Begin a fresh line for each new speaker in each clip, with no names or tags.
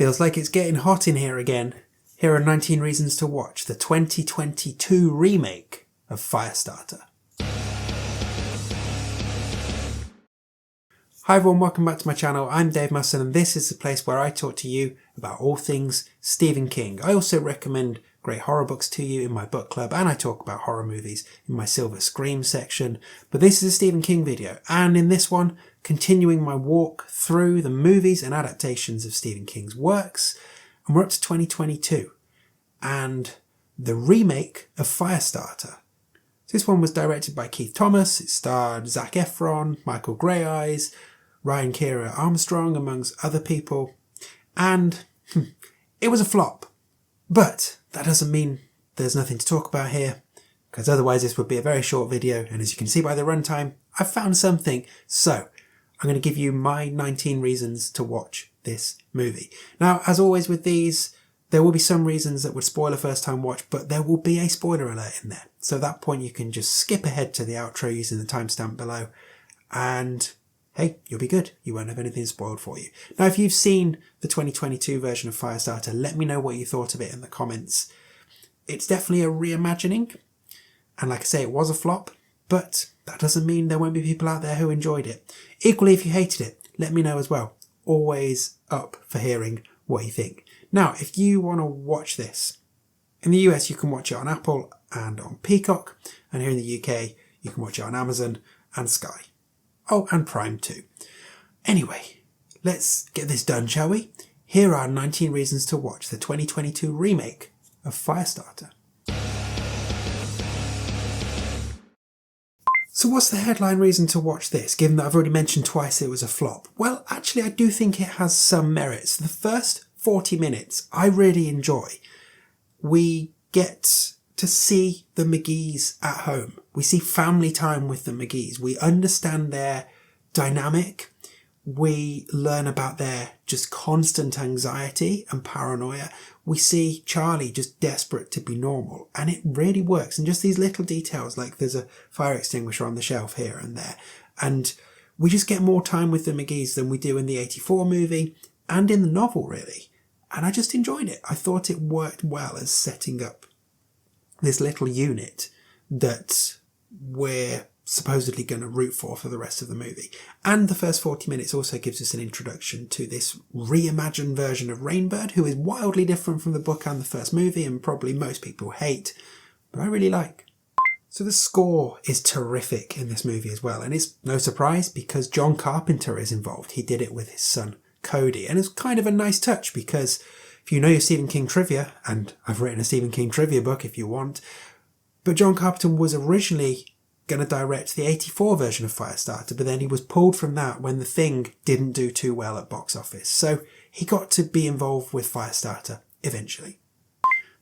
Feels like it's getting hot in here again. Here are 19 reasons to watch the 2022 remake of Firestarter. Hi everyone, welcome back to my channel. I'm Dave Musson and this is the place where I talk to you about all things Stephen King. I also recommend great horror books to you in my book club, and I talk about horror movies in my Silver Scream section. But this is a Stephen King video, and in this one, continuing my walk through the movies and adaptations of Stephen King's works, and we're up to 2022 and the remake of Firestarter. This one was directed by Keith Thomas. It starred Zac Effron, Michael Greyeyes, Ryan Kiera Armstrong, amongst other people, and it was a flop. But that doesn't mean there's nothing to talk about here, because otherwise this would be a very short video, and as you can see by the runtime, I've found something. So I'm going to give you my 19 reasons to watch this movie. Now, as always with these, there will be some reasons that would spoil a first time watch, but there will be a spoiler alert in there. So at that point you can just skip ahead to the outro using the timestamp below, and hey, you'll be good. You won't have anything spoiled for you. Now, if you've seen the 2022 version of Firestarter, let me know what you thought of it in the comments. It's definitely a reimagining, and like I say, it was a flop, but that doesn't mean there won't be people out there who enjoyed it. Equally, if you hated it, let me know as well. Always up for hearing what you think. Now, if you want to watch this, in the US you can watch it on Apple and on Peacock, and here in the UK you can watch it on Amazon and Sky. Oh, and Prime too. Anyway, let's get this done, shall we? Here are 19 reasons to watch the 2022 remake of Firestarter. So what's the headline reason to watch this, given that I've already mentioned twice it was a flop? Well, actually I do think it has some merits. The first 40 minutes I really enjoy. We get to see the McGees at home. We see family time with the McGees. We understand their dynamic. We learn about their just constant anxiety and paranoia. We see Charlie just desperate to be normal, and it really works. And just these little details, like there's a fire extinguisher on the shelf here and there. And we just get more time with the McGees than we do in the 84 movie and in the novel, really. And I just enjoyed it. I thought it worked well as setting up this little unit that we're supposedly going to root for the rest of the movie. And the first 40 minutes also gives us an introduction to this reimagined version of Rainbird, who is wildly different from the book and the first movie, and probably most people hate, but I really like. So the score is terrific in this movie as well, and it's no surprise because John Carpenter is involved. He did it with his son Cody, and it's kind of a nice touch because if you know your Stephen King trivia, and I've written a Stephen King trivia book if you want, but John Carpenter was originally going to direct the 84 version of Firestarter, but then he was pulled from that when The Thing didn't do too well at box office. So he got to be involved with Firestarter eventually.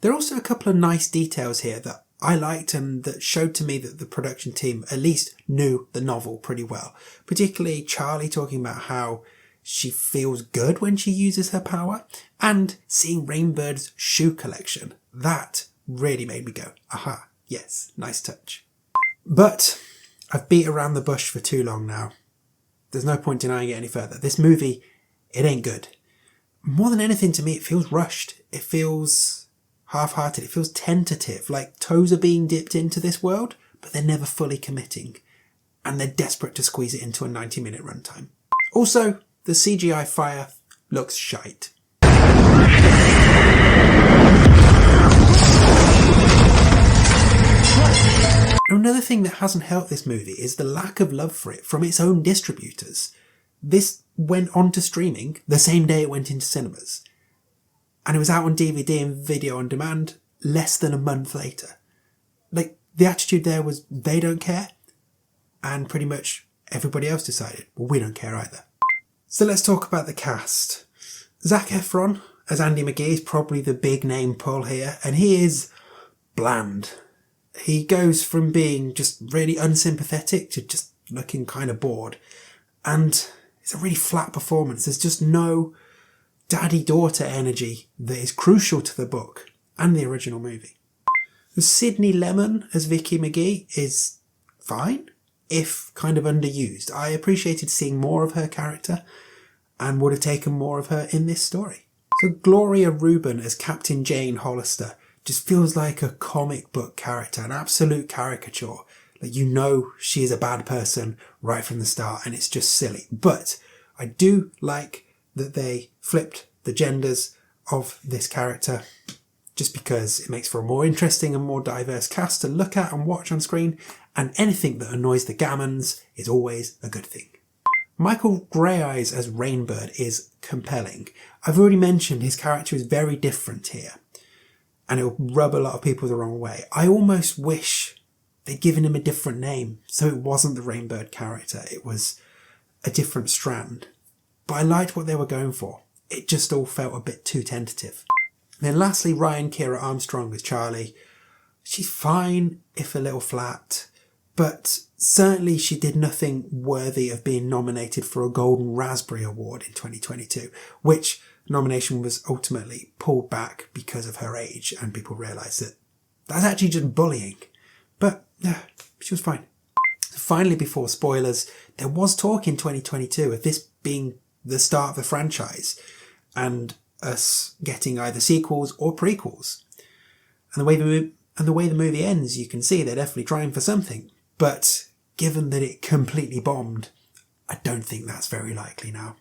There are also a couple of nice details here that I liked and that showed to me that the production team at least knew the novel pretty well. Particularly Charlie talking about how she feels good when she uses her power, and seeing Rainbird's shoe collection. That really made me go, aha, yes, nice touch. But I've beat around the bush for too long now. There's no point denying it any further. This movie, it ain't good. More than anything, to me, it feels rushed. It feels half-hearted. It feels tentative, like toes are being dipped into this world, but they're never fully committing. And they're desperate to squeeze it into a 90-minute runtime. Also, the CGI fire looks shite. Another thing that hasn't helped this movie is the lack of love for it from its own distributors. This went on to streaming the same day it went into cinemas. And it was out on DVD and video on demand less than a month later. Like, the attitude there was they don't care, and pretty much everybody else decided, well, we don't care either. So let's talk about the cast. Zac Effron as Andy McGee is probably the big name pull here, and he is bland. He goes from being just really unsympathetic to just looking kind of bored. And it's a really flat performance. There's just no daddy-daughter energy that is crucial to the book and the original movie. Sidney Lemon as Vicky McGee is fine, if kind of underused. I appreciated seeing more of her character and would have taken more of her in this story. So Gloria Reuben as Captain Jane Hollister just feels like a comic book character, an absolute caricature. Like, you know she is a bad person right from the start, and it's just silly. But I do like that they flipped the genders of this character, just because it makes for a more interesting and more diverse cast to look at and watch on screen, and anything that annoys the gammons is always a good thing. Michael Greyeyes as Rainbird is compelling. I've already mentioned his character is very different here, and it'll rub a lot of people the wrong way. I almost wish they'd given him a different name, so it wasn't the Rainbird character, it was a different strand. But I liked what they were going for. It just all felt a bit too tentative. Then lastly, Kiera Armstrong as Charlie. She's fine, if a little flat, but certainly she did nothing worthy of being nominated for a Golden Raspberry Award in 2022, which nomination was ultimately pulled back because of her age, and people realised that that's actually just bullying. But yeah, she was fine. Finally, before spoilers, there was talk in 2022 of this being the start of the franchise and us getting either sequels or prequels. And the way the movie ends, you can see they're definitely trying for something. But given that it completely bombed, I don't think that's very likely now.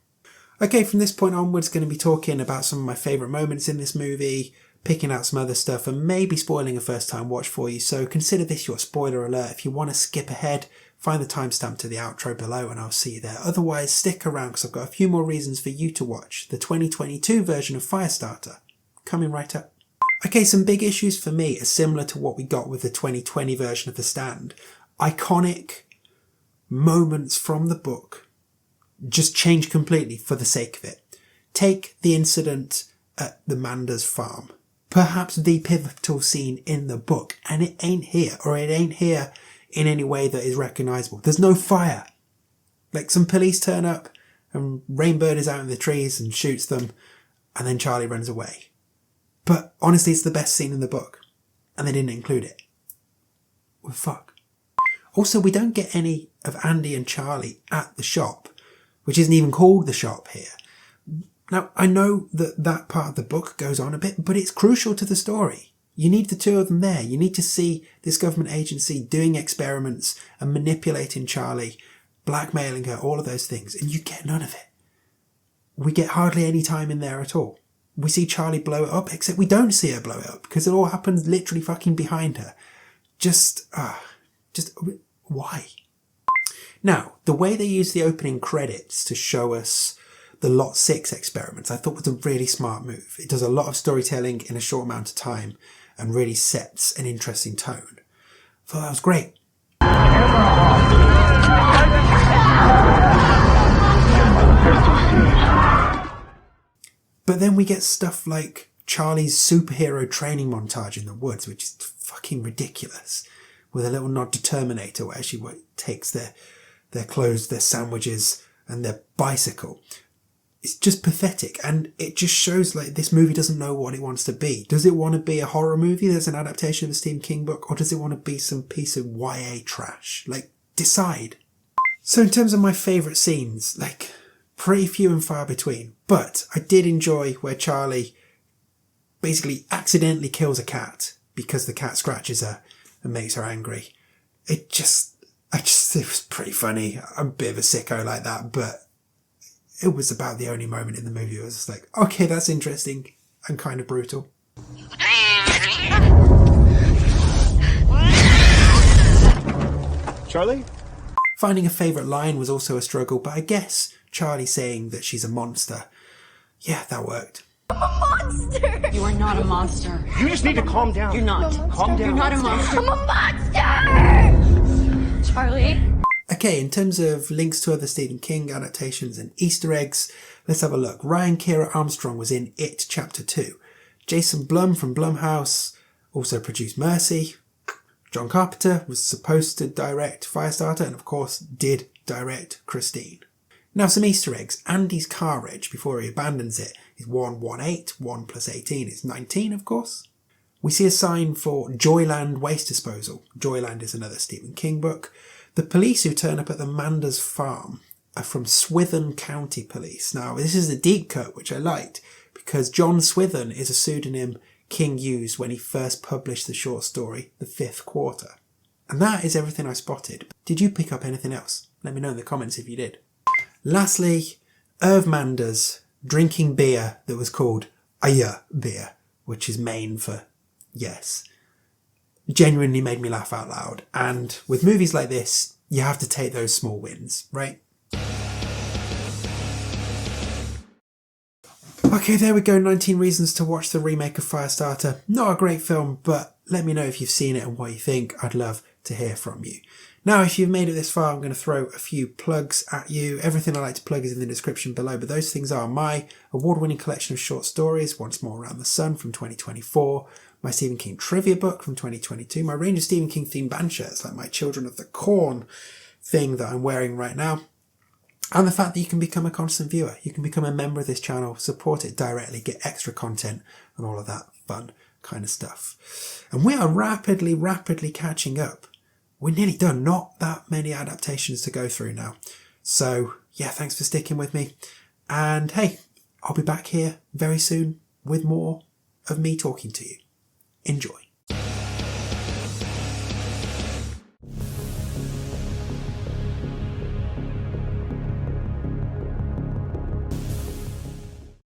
Okay, from this point onwards, going to be talking about some of my favourite moments in this movie, picking out some other stuff, and maybe spoiling a first time watch for you. So consider this your spoiler alert. If you want to skip ahead, find the timestamp to the outro below and I'll see you there. Otherwise, stick around because I've got a few more reasons for you to watch the 2022 version of Firestarter. Coming right up. Okay, some big issues for me are similar to what we got with the 2020 version of The Stand. Iconic moments from the book just change completely for the sake of it. Take the incident at the Mander's farm. Perhaps the pivotal scene in the book, and it ain't here, or it ain't here in any way that is recognisable. There's no fire. Like, some police turn up and Rainbird is out in the trees and shoots them, and then Charlie runs away. But honestly, it's the best scene in the book, and they didn't include it. Well, fuck. Also, we don't get any of Andy and Charlie at the shop, which isn't even called the shop here. Now, I know that that part of the book goes on a bit, but it's crucial to the story. You need the two of them there. You need to see this government agency doing experiments and manipulating Charlie, blackmailing her, all of those things, and you get none of it. We get hardly any time in there at all. We see Charlie blow it up, except we don't see her blow it up, because it all happens literally fucking behind her. Just why? Now, the way they use the opening credits to show us the Lot 6 experiments, I thought was a really smart move. It does a lot of storytelling in a short amount of time and really sets an interesting tone. I thought that was great. But then we get stuff like Charlie's superhero training montage in the woods, which is fucking ridiculous, with a little nod to Terminator where she takes their clothes, their sandwiches and their bicycle. It's just pathetic, and it just shows like this movie doesn't know what it wants to be. Does it want to be a horror movie that's an adaptation of a Stephen King book, or does it want to be some piece of YA trash? Like, decide. So in terms of my favourite scenes, like, pretty few and far between, but I did enjoy where Charlie basically accidentally kills a cat because the cat scratches her and makes her angry. It was pretty funny. I'm a bit of a sicko like that, but it was about the only moment in the movie where I was just like, okay, that's interesting and kind of brutal.
Charlie?
Finding a favourite line was also a struggle, but I guess Charlie saying that she's a monster, yeah, that worked.
I'm a monster!
You are not a monster.
You just need to calm down.
You're not.
Calm down.
You're not a monster.
I'm a monster!
Charlie?
Okay, in terms of links to other Stephen King adaptations and Easter eggs, let's have a look. Kiera Armstrong was in It Chapter 2. Jason Blum from Blumhouse also produced Mercy. John Carpenter was supposed to direct Firestarter and of course did direct Christine. Now some Easter eggs. Andy's car reg before he abandons it is 118. 1 plus 18 is 19, of course. We see a sign for Joyland Waste Disposal. Joyland is another Stephen King book. The police who turn up at the Manders farm are from Swithin County Police. Now, this is a deep cut, which I liked, because John Swithin is a pseudonym King used when he first published the short story, The Fifth Quarter. And that is everything I spotted. Did you pick up anything else? Let me know in the comments if you did. Lastly, Irv Manders drinking beer that was called Aya beer, which is Maine for yes. Genuinely made me laugh out loud. And with movies like this, you have to take those small wins, right? Okay, there we go. 19 reasons to watch the remake of Firestarter. Not a great film, but let me know if you've seen it and what you think. I'd love to hear from you. Now, if you've made it this far, I'm going to throw a few plugs at you. Everything I like to plug is in the description below, but those things are my award-winning collection of short stories, Once More Around the Sun from 2024, my Stephen King trivia book from 2022, my range of Stephen King themed band shirts like my Children of the Corn thing that I'm wearing right now, and the fact that you can become a constant viewer. You can become a member of this channel, support it directly, get extra content and all of that fun kind of stuff. And we are rapidly catching up. We're nearly done. Not that many adaptations to go through now. So yeah, thanks for sticking with me. And hey, I'll be back here very soon with more of me talking to you. Enjoy.